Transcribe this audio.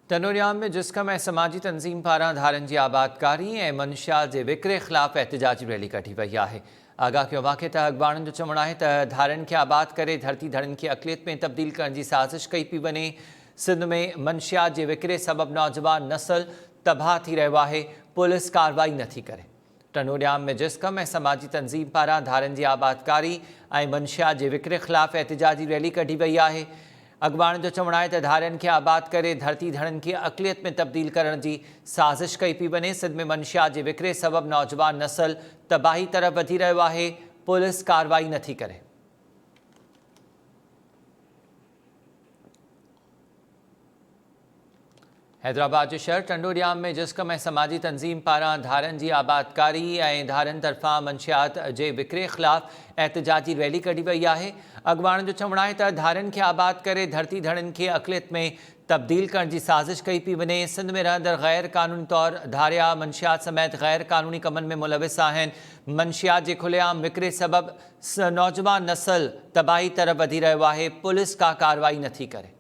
टनोरियाम में जिस्कम ऐं समाजी तंज़ीम पारां धारनि जी आबादकारी ऐं मंशियात जे विकिरे ख़िलाफ़ एहतिजाजी रैली कढी वई आहे। आगाह कयो वाक़े त अख़बारनि जो चवणु आहे त धारनि खे आबाद करे धरती धड़नि खे अक़लियत में तब्दील करण जी साज़िश कई पई वञे। सिंध में मंशियात जे विकिरे सबबि नौजवान नस्ल तबाह थी रहियो आहे। पुलिस कार्रवाई नथी करे। टनोरियाम में जिस्कम ऐं समाजी तंज़ीम पारां धारनि जी आबादकारी ऐं मंशियात जे विकिरे ख़िलाफ़ एहतिजाजी रैली कढी वई आहे। अख़बारनि जो चवणु आहे त धारनि खे आबाद करे धरती धड़नि खे अक़लियत में तब्दील करण जी साज़िश कई पई वञे। सिंध में मंशियात जे विकिरे सबबि नौजवान नस्ल तबाही तरफ़ वधी रहियो आहे। पुलिस कार्रवाई नथी करे। हैदराबाद जे शहर टंडोरियाम में जिस्कम ऐं समाजी तंज़ीम पारां धारनि जी आबादकारी ऐं धारनि तरफ़ां मंशियात जे विकिरे ख़िलाफ़ एहतिजाजी रैली कढी वई आहे। अख़बारनि जो चवणु आहे त धारनि खे आबाद करे धरती धड़नि खे अक़लियत में तब्दील करण जी साज़िश कई पई वञे। सिंध में रहंदड़ गैर क़ानूनी तौर धारिया मंशियात समेत गैर क़ानूनी कमनि में मुलविस आहिनि। मंशियात जे खुलेआम विकिरे सबबि नौजवान नस्ल तबाही तरफ़ वधी रहियो आहे। पुलिस का कार्रवाई नथी करे।